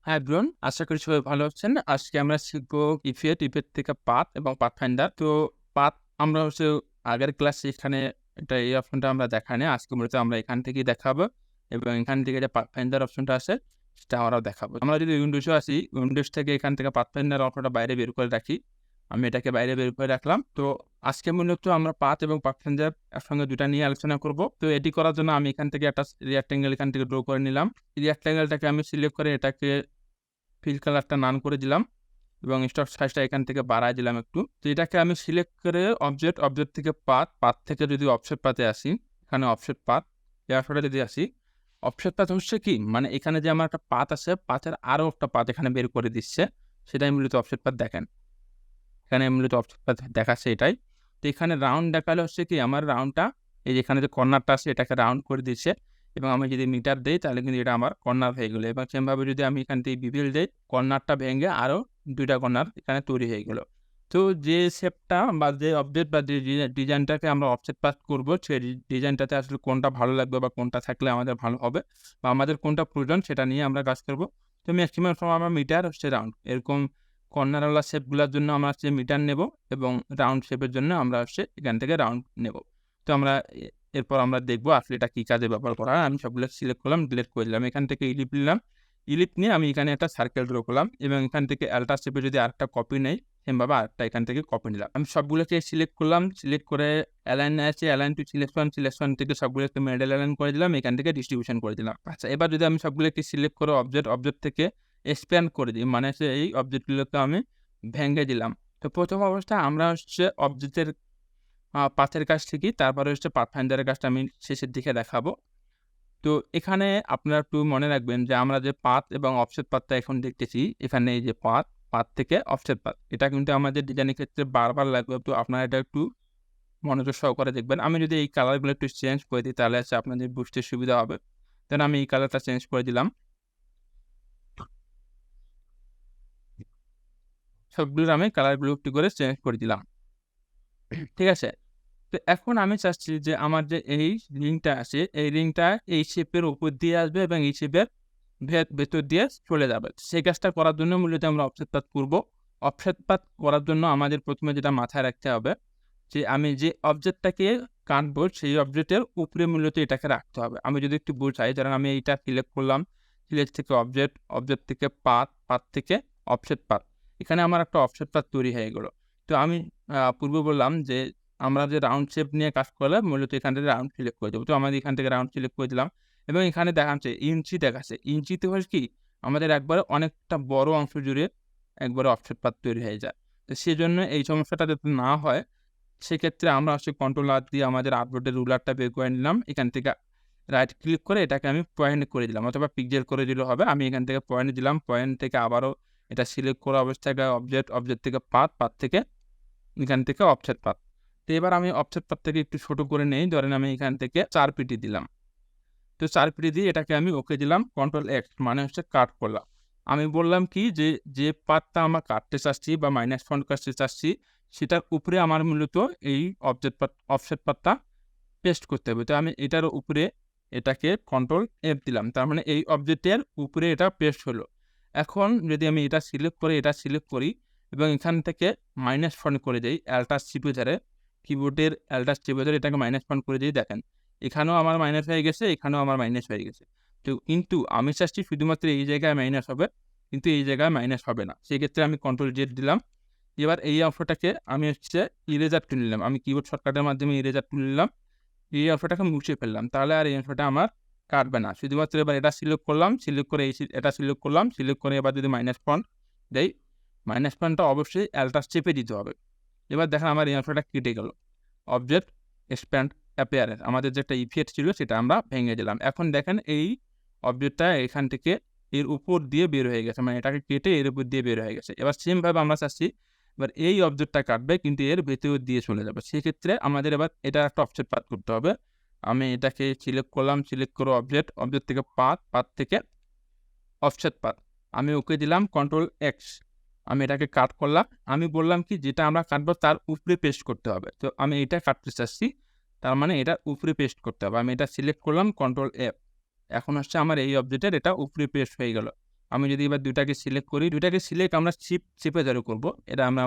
হ্যাঁ এভরিওয়ান, আশা করি সবাই ভালো আছেন। আজকে আমরা শিখবো ইফেট থেকে পাথ এবং পাথফাইন্ডার। তো পাথ আমরা আগের ক্লাসে এখানে এই অপশনটা আমরা দেখাইনি। আজকে মূলত আমরা এখান থেকেই দেখাবো এবং এখান থেকে যে পাথফাইন্ডার অপশনটা আছে সেটা আমরাও দেখাবো। আমরা যদি উইন্ডোজে আসি, উইন্ডোজ থেকে এখান থেকে পাথফাইন্ডার অপশনটা বাইরে বের করে রাখি। আমি এটাকে বাইরে বের করে রাখলাম। তো আজকে মূলত আমরা পাথ এবং পাথফাইন্ডার একসঙ্গে ২ টা নিয়ে আলোচনা করব। তো এটি করার জন্য আমি এখান থেকে একটা রেক্টেঙ্গেল এখান থেকে ড্র করে নিলাম। রেক্টেঙ্গেলটাকে আমি সিলেক্ট করে এটাকে ফিল কালারটা নান করে দিলাম এবং স্টক সাইজটা এখান থেকে বাড়ায় দিলাম একটু। তো এটাকে আমি সিলেক্ট করে অবজেক্ট থেকে পাথ থেকে যদি অফসেট পাথে আসি, এখানে অফসেট পাথ এয়ারফোর্টে যদি আসি, অফসেট পাথ হচ্ছে কি মানে এখানে যে আমার একটা পাথ আছে, পাথের আরও একটা পাথ এখানে বের করে দিচ্ছে, সেটাই মূলত অফসেট পাথ দেখেন। এখানে মূলত অফসেট পাথ দেখাচ্ছে এটাই। তো এখানে রাউন্ড দেখালে হচ্ছে কি আমার রাউন্ডটা এই যে এখানে যে কর্নারটা আছে এটাকে রাউন্ড করে দিচ্ছে এবং আমি যদি মিটার দেই তাহলে কিন্তু এটা আমার কর্নার হয়ে গেলো এবং সেমভাবে যদি আমি এখান থেকে বিভিল দেই, কর্নারটা ভেঙে আরও 2টা কর্নার এখানে তৈরি হয়ে গেলো। তো যে শেপটা বা যে অবজেক্ট বা যে ডিজাইনটাকে আমরা অফসেট পাথ করবো, সেই ডিজাইনটাতে আসলে কোনটা ভালো লাগবে বা কোনটা থাকলে আমাদের ভালো হবে বা আমাদের কোনটা প্রয়োজন সেটা নিয়ে আমরা কাজ করবো। তো ম্যাক্সিমাম সময় আমরা মিটার হচ্ছে রাউন্ড এরকম কর্নারওয়ালা শেপগুলোর জন্য আমরা হচ্ছে মিটার নেব এবং রাউন্ড শেপের জন্য আমরা হচ্ছে এখান থেকে রাউন্ড নেব। তো আমরা এরপর আমরা দেখবো আসলে এটা কী কাজে ব্যবহার করা হয়। আমি সবগুলো সিলেক্ট করলাম, ডিলিট করে দিলাম। এখান থেকে ইলিপ নিলাম, ইলিপ নিয়ে আমি এখানে একটা সার্কেল ড্র করলাম এবং এখান থেকে অ্যাল্টার শেপে যদি আরেকটা কপি নেই, সেমভাবে আরেকটা এখান থেকে কপি নিলাম। আমি সবগুলোকে সিলেক্ট করলাম, সিলেক্ট করে অ্যালাইন আছে, অ্যালাইন টু সিলেকশন থেকে সবগুলোকে মিডল অ্যালাইন করে দিলাম, এখান থেকে ডিস্ট্রিবিউশন করে দিলাম। আচ্ছা, এবার যদি আমি সবগুলোকে সিলেক্ট করে অবজেক্ট থেকে এক্সপ্যান্ড করে দিই, মানে হচ্ছে এই অবজেক্টগুলোকে আমি ভেঙে দিলাম। তো প্রথম অবস্থায় আমরা হচ্ছে অবজেক্টের পাথের কাছ থেকেই তারপরে হচ্ছে পাথফাইন্ডারের কাজটা আমি শেষের দিকে দেখাবো। তো এখানে আপনারা একটু মনে রাখবেন যে আমরা যে পাথ এবং অফসেট পাথটা এখন দেখতেছি, এখানে এই যে পাথ থেকে অফসেট পাথ, এটা কিন্তু আমাদের ডিজাইনের ক্ষেত্রে বারবার লাগবে। তো আপনারা এটা একটু মনোযোগ সহকারে দেখবেন। আমি যদি এই কালারগুলো একটু চেঞ্জ করে দিই তাহলে হচ্ছে আপনাদের বুঝতে সুবিধা হবে। দেন আমি এই কালারটা চেঞ্জ করে দিলাম। সবগুলোর আমি কালারগুলো একটু করে চেঞ্জ করে দিলাম। ঠিক আছে? তো এখন আমি চাচ্ছি যে আমার যে এই রিংটা আছে, এই রিংটা এই শেপের উপর দিয়ে আসবে এবং এই শেপের ভেতর দিয়ে চলে যাবে। সেই কাজটা করার জন্য মূলত আমরা অফসেট পাথ করব। অফসেট পাথ করার জন্য আমাদের প্রথমে যেটা মাথায় রাখতে হবে যে আমি যে অবজেক্টটাকে কাটবো সেই অবজেক্টের উপরে মূলত এটাকে রাখতে হবে। আমি যদি একটু বোঝাই, ধরেন আমি এইটা সিলেক্ট করলাম, সিলেক্ট থেকে অবজেক্ট থেকে পাথ থেকে অফসেট পাথ। এখানে আমার একটা অফসেট পাথ তৈরি হয়ে গেল। তো আমি পূর্বে বললাম যে আমরা যে রাউন্ড শেপ নিয়ে কাজ করলে মূলত এখান থেকে রাউন্ড সিলেক্ট করে দেবো। তো আমাদের এখান থেকে রাউন্ড সিলেক্ট করে দিলাম এবং এখানে দেখাচ্ছে ইঞ্চি দেখাচ্ছে। ইঞ্চিতে হয় কি আমাদের একবারে অনেকটা বড় অংশ জুড়ে একবারে অফসেট পাথ তৈরি হয়ে যায়। তো সেজন্য এই সমস্যাটা যাতে না হয় সেক্ষেত্রে আমরা হচ্ছে কন্ট্রোল আর দিয়ে আমাদের আর্টবোর্ডের রুলারটা বের করে নিলাম। এখান থেকে রাইট ক্লিক করে এটাকে আমি পয়েন্ট করে দিলাম অথবা পিক্সেল করে দিলেও হবে। আমি এখান থেকে পয়েন্ট দিলাম। পয়েন্ট থেকে আবারও এটা সিলেক্ট করা অবস্থায় অবজেক্ট থেকে পাথ থেকে এখান থেকে অফসেট পাথ। তো এবার আমি অফসেট পাথটাকে একটু ছোট করে নেই। ধরেন আমি এখান থেকে 4 পিটি দিলাম। তো 4 পিটি দিয়ে এটাকে আমি ওকে দিলাম, কন্ট্রোল এক্স মানে হচ্ছে কাট করলাম। আমি বললাম কি যে পাথটা আমরা কাটতে চাচ্ছি বা মাইনাস ফন্ট করতে চাচ্ছি সেটার উপরে আমার মূলত এই অফসেট পাথটা পেস্ট করতে হবে। তো আমি এটার উপরে এটাকে কন্ট্রোল এফ দিলাম। তার মানে এই অবজেক্টের উপরে এটা পেস্ট হলো। এখন যদি আমি এটা সিলেক্ট করি এবং এখান থেকে মাইনাস ফন্ট করে দেই, অ্যাল্টার চিপে ধরে কিবোর্ডের অ্যাল্টার চিপে ধরে এটাকে মাইনাস ফন্ট করে দিই, দেখেন এখানেও আমার মাইনাস হয়ে গেছে, এখানেও আমার মাইনাস হয়ে গেছে। তো কিন্তু আমি চাচ্ছি শুধুমাত্র এই জায়গায় মাইনাস হবে, কিন্তু এই জায়গায় মাইনাস হবে না। সেক্ষেত্রে আমি কন্ট্রোল জেড দিলাম। এবার এই অংশটাকে আমি হচ্ছে ইরেজার টুল নিলাম। আমি কিবোর্ড শর্টকাটের মাধ্যমে ইরেজার টুল নিলাম, এই অংশটাকে মুছে ফেললাম। তাহলে আর এই অংশটা আমার কাটবে না। শুধুমাত্র এবার এটা সিলেক্ট করলাম, সিলেক্ট করে এটা সিলেক্ট করলাম, সিলেক্ট করে এবার যদি মাইনাস ফন্ট দেই, মাইনাস ফন্টটা অবশ্যই অ্যাল্টার চেপে দিতে হবে। এবার দেখেন আমার এই অংশটা কেটে গেল। অবজেক্ট এক্সপ্যান্ড অ্যাপিয়ারেন্স আমাদের যে একটা ইফেক্ট ছিল সেটা আমরা ভেঙে দিলাম। এখন দেখেন এই অবজেক্টটা এখান থেকে এর উপর দিয়ে বের হয়ে গেছে, মানে এটাকে কেটে এর উপর দিয়ে বের হয়ে গেছে। এবার সেমভাবে আমরা চাচ্ছি এবার এই অবজেক্টটা কাটবে কিন্তু এর ভেতর দিয়ে চলে যাবে। সেক্ষেত্রে আমাদের এবার এটা একটা অফসেট পাথ করতে হবে। আমি এটাকে সিলেক্ট করলাম, সিলেক্ট করে অবজেক্ট থেকে পাথ থেকে অফসেট পাথ। আমি ওকে দিলাম কন্ট্রোল এক্স। আমি এটাকে কাট করলাম। আমি বললাম কি যেটা আমরা কাটবো তার উপরে পেস্ট করতে হবে। তো আমি এটা কাটতে চাচ্ছি, তার মানে এটা উপরে পেস্ট করতে হবে। আমি এটা সিলেক্ট করলাম, কন্ট্রোল এফ। এখন হচ্ছে আমার এই অবজেক্টের এটা উপরে পেস্ট হয়ে গেল। আমি যদি এবার দুইটাকে সিলেক্ট করি, দুইটাকে সিলেক্ট আমরা শিফট চেপে ধরে করব। এটা আমরা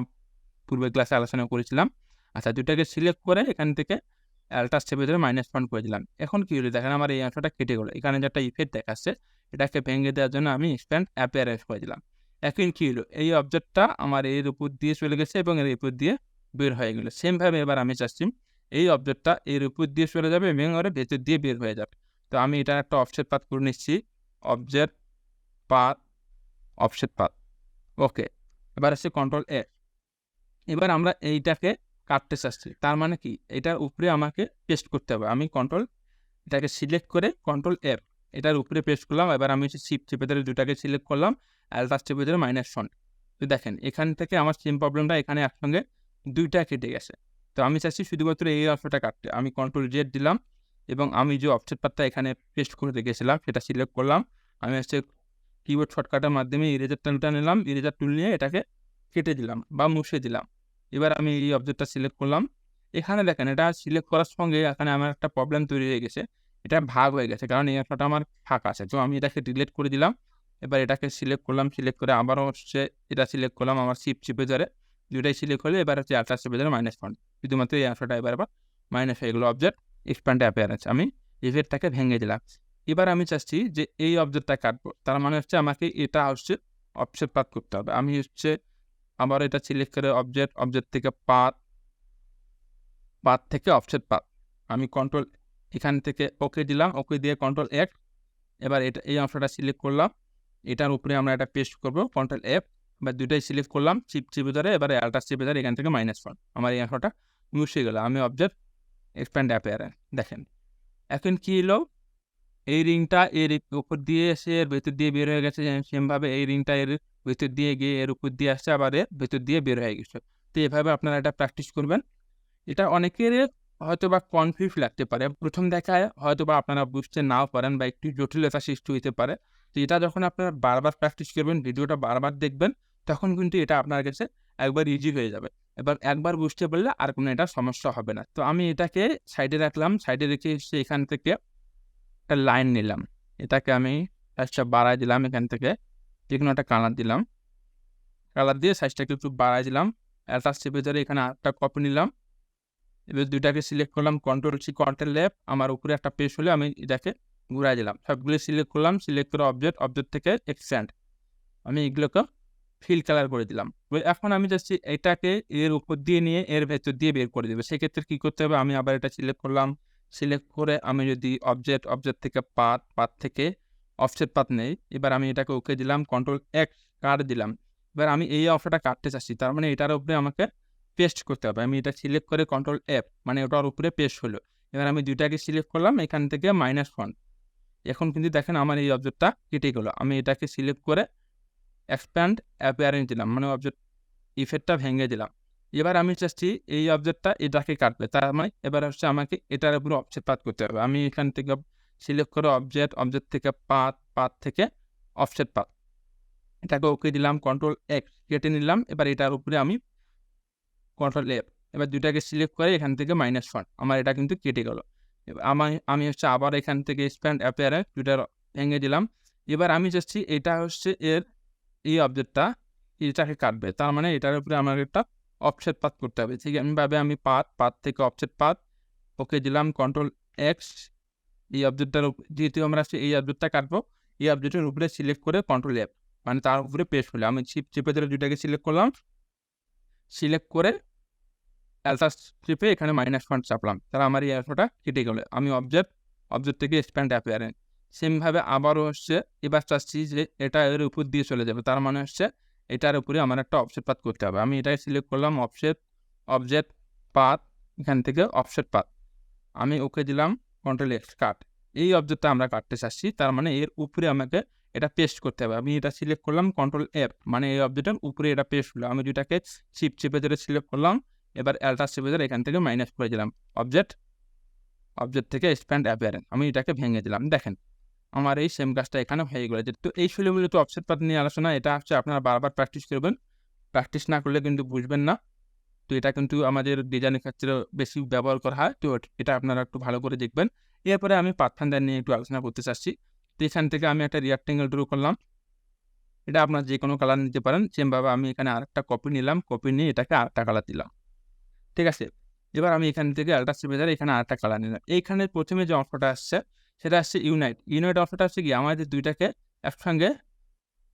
পূর্বের ক্লাসে আলোচনা করেছিলাম। আচ্ছা, দুইটাকে সিলেক্ট করে এখান থেকে অ্যাল্টার চেপে ধরে -1 করে দিলাম। এখন কি হলো দেখেন, আমার এই অংশটা কেটে গেল। এখানে যে একটা ইফেক্ট দেখাচ্ছে, এটাকে ভেঙে দেওয়ার জন্য আমি এক্সপ্যান্ড অ্যাপিয়ারেন্স করে দিলাম। এখন কি হলো, এই অবজেক্টটা আমার এর উপর দিয়ে চলে গেছে এবং এর উপর দিয়ে বের হয়ে গেল। সেমভাবে এবার আমি চাচ্ছি এই অবজেক্টটা এর উপর দিয়ে চলে যাবে এবং ওর ভেতর দিয়ে বের হয়ে যাবে। তো আমি এটার একটা অফসেট পাথ করে নিচ্ছি, অবজেক্ট পাথ, অফসেট পাথ। ওকে, এবার আসছে কন্ট্রোল এ। এবার আমরা এইটাকে কাটতে চাচ্ছি, তার মানে কি এটার উপরে আমাকে পেস্ট করতে হবে। আমি এটাকে সিলেক্ট করে কন্ট্রোল এফ এটার উপরে পেস্ট করলাম। এবার আমি হচ্ছে শিফট চেপে ধরে দুটাকে সিলেক্ট করলাম, অ্যাল্টার চেপে ধরে -1। তো দেখেন এখান থেকে আমার সেম প্রবলেমটা এখানে একসঙ্গে দুইটা কেটে গেছে। তো আমি চাচ্ছি শুধুমাত্র এই অংশটা কাটতে। আমি কন্ট্রোল জেড দিলাম এবং আমি যে অফসেট পাথটা এখানে পেস্ট করে রেখেছিলাম সেটা সিলেক্ট করলাম। আমি হচ্ছে কিবোর্ড শর্টকাটের মাধ্যমে ইরেজার টুলটা নিলাম, ইরেজার টুল নিয়ে এটাকে কেটে দিলাম বা মুছে দিলাম। এবার আমি এই অবজেক্টটা সিলেক্ট করলাম। এখানে দেখেন এটা সিলেক্ট করার সঙ্গে এখানে আমার একটা প্রবলেম তৈরি হয়ে গেছে, এটা ভাগ হয়ে গেছে, কারণ এই অংশটা আমার ফাঁকা আছে। তো আমি এটাকে ডিলিট করে দিলাম। এবার এটাকে সিলেক্ট করলাম, সিলেক্ট করে আবারও হচ্ছে এটা সিলেক্ট করলাম, আমার শিফট চেপে ধরে দুইটাই সিলেক্ট হলে এবার হচ্ছে অ্যাল্টার চেপে ধরে -1। শুধুমাত্র এই অংশটা এবার মাইনাস হয়ে গেলো। অবজেক্ট এক্সপ্যান্ড অ্যাপিয়ারেন্স, আমি ইফেক্টটাকে ভেঙে দিলাম। এবার আমি চাচ্ছি যে এই অবজেক্টটা কাটবো, তার মানে হচ্ছে আমাকে এটা হচ্ছে অফসেট পাথ করতে হবে। আমি হচ্ছে আবার এটা সিলেক্ট করে অবজেক্ট থেকে পাথ থেকে অফসেট পাথ, আমি কন্ট্রোল এখান থেকে ওকে দিলাম, ওকে দিয়ে কন্ট্রোল এফ। এবার এটা এই অংশটা সিলেক্ট করলাম, এটার উপরে আমরা এটা পেস্ট করব, কন্ট্রোল এফ। এবার দুইটাই সিলেক্ট করলাম, শিফট চেপে ধরে এবারে অ্যাল্টার চেপে ধরে এখান থেকে -1। আমার এই অংশটা মুছে গেল। আমি অবজেক্ট এক্সপ্যান্ড অ্যাপিয়ারেন্স দেখেন। এখন কি হলো, এই রিংটা এর উপর দিয়ে এসে এর ভেতর দিয়ে বের হয়ে গেছে, সেমভাবে এই রিংটা এর ভেতর দিয়ে গিয়ে এর উপর দিয়ে আসছে, আবার এর ভেতর দিয়ে বের হয়ে গেছে। তো এভাবে আপনারা এটা প্র্যাকটিস করবেন। এটা অনেকের হয়তোবা কনফিউজ লাগতে পারে, প্রথম দেখায় হয়তোবা আপনারা বুঝতে নাও পারেন বা একটু জটিলতা সৃষ্টি হতে পারে। তো এটা যখন আপনারা বারবার প্র্যাকটিস করবেন, ভিডিওটা বারবার দেখবেন, তখন কিন্তু এটা আপনার কাছে একবার ইজি হয়ে যাবে। এবার একবার বুঝতে পারলে আর কোনো এটা সমস্যা হবে না। তো আমি এটাকে সাইডে রাখলাম, সাইডে রেখে এসে এখান থেকে একটা লাইন নিলাম, এটাকে আমি সাইজটা বাড়ায় দিলাম, এখান থেকে যে কোনো একটা কালার দিলাম, কালার দিয়ে সাইজটাকে একটু বাড়ায় দিলাম। অ্যাটাচ চেপে ধরে এখানে আরেকটা কপি নিলাম। এবার দুইটাকে সিলেক্ট করলাম, কন্ট্রোল সি কন্ট্রোল এফ, আমার উপরে একটা পেজ হলে আমি এটাকে ঘুরাই দিলাম। সবগুলো সিলেক্ট করলাম, সিলেক্ট করে অবজেক্ট থেকে এক্সট্যান্ড, আমি এগুলোকে ফিল কালার করে দিলাম। এখন আমি যাচ্ছি এটাকে এর উপর দিয়ে নিয়ে এর ভেতর দিয়ে বের করে দেবে। সেক্ষেত্রে কী করতে হবে, আমি আবার এটা সিলেক্ট করলাম, সিলেক্ট করে আমি যদি অবজেক্ট থেকে পাথ থেকে অফসেট পাথ নেই, এবার আমি এটাকে ওকে দিলাম, কন্ট্রোল এক্স কাট দিলাম। এবার আমি এই অংশটা কাটতে চাচ্ছি, তার মানে এটার উপরে আমাকে পেস্ট করতে হবে। আমি এটা সিলেক্ট করে কন্ট্রোল এফ, মানে ওটার উপরে পেস্ট হলো। এবার আমি দুইটাকে সিলেক্ট করলাম, এখান থেকে -1। এখন কিন্তু দেখেন আমার এই অবজেক্টটা কেটে গেলো। আমি এটাকে সিলেক্ট করে এক্সপ্যান্ড অ্যাপিয়ারেন্স দিলাম, মানে অবজেক্ট ইফেক্টটা ভেঙে দিলাম। এবার আমি চাচ্ছি এই অবজেক্টটা এটাকে কাটবে, তার মানে এবার হচ্ছে আমাকে এটার উপরে অফসেট পাথ করতে হবে। আমি এখান থেকে সিলেক্ট করে অবজেক্ট থেকে পাথ থেকে অফসেট পাথ, এটাকে ওকে দিলাম, কন্ট্রোল এক্স কেটে নিলাম। এবার এটার উপরে আমি কন্ট্রোল এফ, এবার দুইটাকে সিলেক্ট করে এখান থেকে -1, আমার এটা কিন্তু কেটে গেল। এবার আমি হচ্ছে আবার এখান থেকে এক্সপ্যান্ড অ্যাপিয়ারেন্স দুইটা ভেঙে দিলাম। এবার আমি চাচ্ছি এটা হচ্ছে এই অবজেক্টটা এটাকে কাটবে, তার মানে এটার উপরে আমার একটা অফসেট পাথ করতে হবে। ঠিক এমনিভাবে আমি পাথ থেকে অফসেট পাথ ওকে দিলাম, কন্ট্রোল এক্স। এই অবজেক্টটার যেহেতু আমরা এই অবজেক্টটা কাটবো, এই অবজেক্টের উপরে সিলেক্ট করে কন্ট্রোল এফ, মানে তার উপরে পেস্ট হলে আমি শিফট চেপে ধরে দুইটাকে সিলেক্ট করলাম, সিলেক্ট করে অ্যালটার চেপে এখানে -1 চাপলাম, তাহলে আমার এই অংশটা কেটে গেল। আমি অবজেক্ট থেকে এক্সপ্যান্ড অ্যাপিয়ারেন্স সেমভাবে আবারও হচ্ছে এবার চাচ্ছি যে এটা এর উপর দিয়ে চলে যাবে, তার মানে হচ্ছে এটার উপরে আমার একটা অফসেট পাথ করতে হবে। আমি এটাই সিলেক্ট করলাম, অবজেক্ট পাথ, এখান থেকে অফসেট পাথ, আমি ওকে দিলাম, কন্ট্রোল এক্স কাট। এই অবজেক্টটা আমরা কাটতে চাচ্ছি, তার মানে এর উপরে আমাকে এটা পেস্ট করতে হবে। আমি এটা সিলেক্ট করলাম, কন্ট্রোল এফ, মানে এই অবজেক্টের উপরে এটা পেস্ট হলো। আমি দুটাকে শিফট চেপে ধরে সিলেক্ট করলাম, এবার অ্যাল্টার চেপে ধরে এখান থেকে মাইনাস করে দিলাম, অবজেক্ট থেকে এক্সপ্যান্ড অ্যাপিয়ারেন্স, আমি এটাকে ভেঙে দিলাম। দেখেন আমার এই সেম কাজটা এখানে হয়ে গেল। তো এই ছিল মূলত অফসেট পাথ নিয়ে আলোচনা। এটা হচ্ছে আপনারা বারবার প্র্যাকটিস করবেন, প্র্যাকটিস না করলে কিন্তু বুঝবেন না। তো এটা কিন্তু আমাদের ডিজাইনের ক্ষেত্রে বেশি ব্যবহার করা হয়, তো এটা আপনারা একটু ভালো করে দেখবেন। এরপরে আমি পাথফাইন্ডার নিয়ে একটু আলোচনা করতে চাচ্ছি। তো এখান থেকে আমি একটা রেক্ট্যাঙ্গেল ড্র করলাম, এটা আপনার যে কোনো কালার নিতে পারেন। সেমভাবে আমি এখানে আরেকটা কপি নিলাম, কপি নিয়ে এটাকে আরেকটা কালার দিলাম। ঠিক আছে? এবার আমি এখান থেকে আল্ট্রা চেপে ধরে এখানে আরেকটা কালার নিলাম। এইখানে ১ম এ যে অংশটা আসছে সেটা আসছে ইউনাইট। ইউনাইট অংশটা হচ্ছে কি আমাদের ২ টাকে একসঙ্গে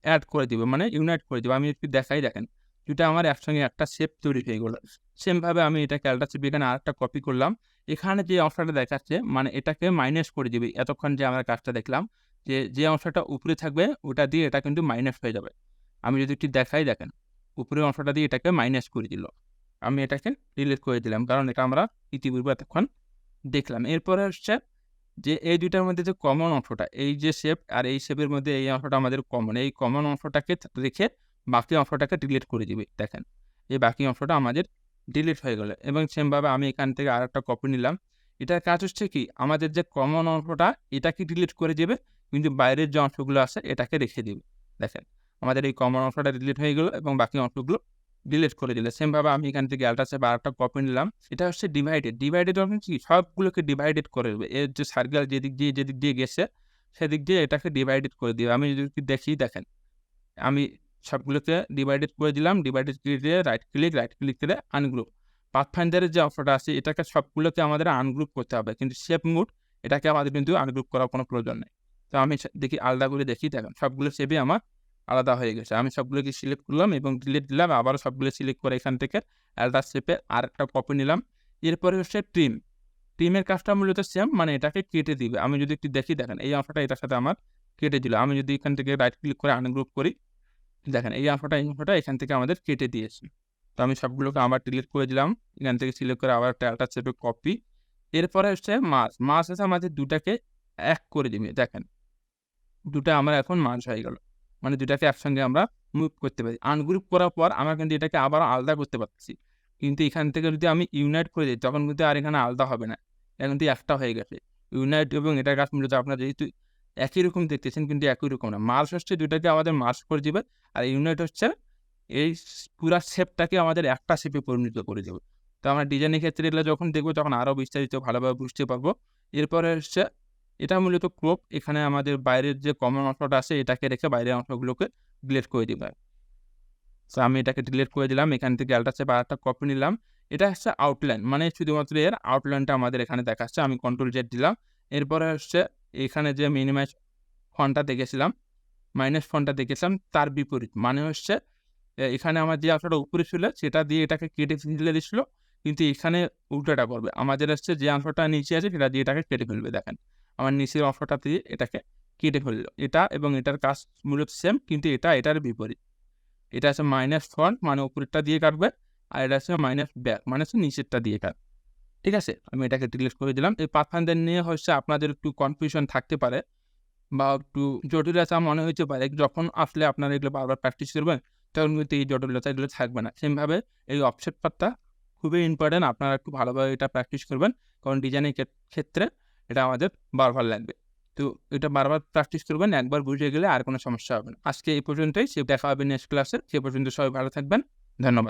এড করে দিবে। মানে ইউনাইট করে দিবে। আমি একটু দেখাই দেখেন। ২ টা আমার একসঙ্গে একটা শেপ তৈরি হয়ে গেল। সেম ভাবে আমি এটাকে আল্ট্রা চেপে এখানে আরেকটা কপি করলাম। এখানে যে অংশটা দেখাচ্ছে মানে এটাকে মাইনাস করে দিবে। এতক্ষণ যে আমরা কাজটা দেখলাম যে অংশটা উপরে থাকবে ওটা দিয়ে এটা কিন্তু মাইনাস হয়ে যাবে। আমি যদি একটু দেখাই দেখেন। উপরের অংশটা দিয়ে এটাকে মাইনাস করে দিল। আমি এটাকে ডিলিট করে দিলাম। কারণ এটা আমরা ইতিপূর্বে এতক্ষণ দেখলাম। এরপরে হচ্ছে যে এই ২ টার মধ্যে যে কমন অংশটা, এই যে শেপ আর এই শেপের মধ্যে এই অংশটা আমাদের কমন। এই কমন অংশটাকে রেখে বাকি অংশটাকে ডিলিট করে দিবে। দেখেন, এই বাকি অংশটা আমাদের ডিলিট হয়ে গেল এবং সেমভাবে আমি এখান থেকে আরেকটা কপি নিলাম। এটার কাজ হচ্ছে কি আমাদের যে কমন অংশটা এটাকে ডিলিট করে দিবে, কিন্তু বাইরের যে অংশগুলো আছে এটাকে রেখে দিবে। দেখেন, আমাদের এই কমন অংশটা ডিলিট হয়ে গেল এবং বাকি অংশগুলো ডিলিট করে দিলে। সেমভাবে আমি এখান থেকে আল্ট্রা চেপে আরেকটা কপি নিলাম। এটা হচ্ছে ডিভাইডেড। ডিভাইডেড মানে কি সবগুলোকে ডিভাইডেড করে দেবে। এর যে সার্কেল যেদিক দিয়ে গেছে সেদিক দিয়ে এটাকে ডিভাইডেড করে দিবে। আমি যদি দেখি দেখেন, আমি সবগুলোকে ডিভাইডেড করে দিলাম। ডিভাইডেড করে দিয়ে রাইট ক্লিক করে আনগ্রুপ। পাথফাইন্ডারের যে অপশনটা আছে এটাকে সবগুলোকে আমাদের আনগ্রুপ করতে হবে। কিন্তু শেপ মোড এটাকে আমাদের কিন্তু আনগ্রুপ করার কোনো প্রয়োজন নেই। তো আমি দেখি আলাদা করে দেখি দেখেন সবগুলো শেপই আমার আলাদা হয়ে গেছে। আমি সবগুলোকে সিলেক্ট করলাম এবং ডিলিট দিলাম। আবারও সবগুলো সিলেক্ট করে এখান থেকে আলাদা শেপে আরেকটা কপি নিলাম। এরপরে হচ্ছে ট্রিম। ট্রিমের কাজটা মূলত সেম, মানে এটাকে কেটে দিবে। আমি যদি একটু দেখি দেখেন এই অংশটা এটার সাথে আমার কেটে দিল। আমি যদি এখান থেকে রাইট ক্লিক করে আনগ্রুপ করি দেখেন এই অংশটা এখান থেকে আমাদের কেটে দিয়েছে। তো আমি সবগুলোকে আবার ডিলিট করে দিলাম। এখান থেকে সিলেক্ট করে আবার একটা আল্ট্রা চেপে কপি। এরপরে হচ্ছে মার্জ। মার্জ হচ্ছে আমাদের ২ টাকে এক করে দিবে। দেখেন ২ টা আমার এখন মার্জ হয়ে গেল। মানে ২ টাকে একসঙ্গে আমরা মুভ করতে পারি। আনগ্রুপ করার পর আমরা কিন্তু এটাকে আবার আলাদা করতে পারতেছি। কিন্তু এখান থেকে যদি আমি ইউনাইট করে দেই তখন কিন্তু আর এখানে আলাদা হবে না। এটা কিন্তু একটা হয়ে গেছে। ইউনাইট এবং এটার কাজ মূলত আপনারা যেহেতু একই রকম দেখতেছেন কিন্তু একই রকম না। মার্জ হচ্ছে ২ টাকে আমাদের মার্জ করে দিবে। আর ইউনাইট হচ্ছে এই পুরা শেপটাকে আমাদের একটা শেপে পরিণত করে দেবে। তো আমরা ডিজাইনের ক্ষেত্রে এগুলো যখন দেখব তখন আরো বিস্তারিত ভালোভাবে বুঝতে পারবো। এরপরে হচ্ছে এটা মূলত ক্রপ। এখানে আমাদের বাইরের যে কমন অংশটা আছে এটাকে রেখে বাইরের অংশগুলোকে ডিলিট করে দিবে। সো আমি এটাকে ডিলিট করে দিলাম। এখান থেকে আল্ট্রা চেপে আরেকটা কপি নিলাম। এটা হচ্ছে আউটলাইন। মানে শুধুমাত্র এর আউটলাইনটা আমাদের এখানে দেখাচ্ছে। আমি কন্ট্রোল জেড দিলাম। এরপরে হচ্ছে এখানে যে মিনিমাইজ ফন্টটা দেখেছিলাম, মাইনাস ফন্টটা দেখেছিলাম তার বিপরীত। মানে হচ্ছে এখানে আমার যে অংশটা উপরে ছিল সেটা দিয়ে এটাকে কেটে ফেলে দিছিল। কিন্তু এখানে উল্টোটা করবে। আমাদের হচ্ছে যে অংশটা নিচে আছে সেটা দিয়ে এটাকে কেটে ফেলবে। দেখেন, আমার নিচের অংশটা দিয়ে এটাকে কেটে ফেলল। এটা এবং এটার কাজ মূলত সেম, কিন্তু এটা এটার বিপরীত। এটা হচ্ছে মাইনাস ফ্রন্ট মানে উপরেরটা দিয়ে কাটবে। আর এটা হচ্ছে মাইনাস ব্যাক মানে হচ্ছে নিচেরটা দিয়ে কাটবে। ঠিক আছে? আমি এটাকে ডিলিট করে দিলাম। এই পাথফাইন্ডার নিয়ে হচ্ছে আপনাদের একটু কনফিউশন থাকতে পারে বা একটু জটিলতা মনে হইতে পারে। যখন আসলে আপনারা এগুলো বারবার প্র্যাকটিস করবেন তখন কিন্তু এই জটিলতা এগুলো থাকবে না। সেমভাবে এই অফসেট পার্টটা খুবই ইম্পোর্টেন্ট। আপনারা একটু ভালোভাবে এটা প্র্যাকটিস করবেন। কারণ ডিজাইনের ক্ষেত্রে এটা আমাদের বারবার লাগবে। তো এটা বারবার প্র্যাকটিস করবেন। একবার বুঝে গেলে আর কোনো সমস্যা হবে না। আজকে এই পর্যন্তই। দেখা হবে নেক্সট ক্লাসে। সে পর্যন্ত সবাই ভালো থাকবেন। ধন্যবাদ।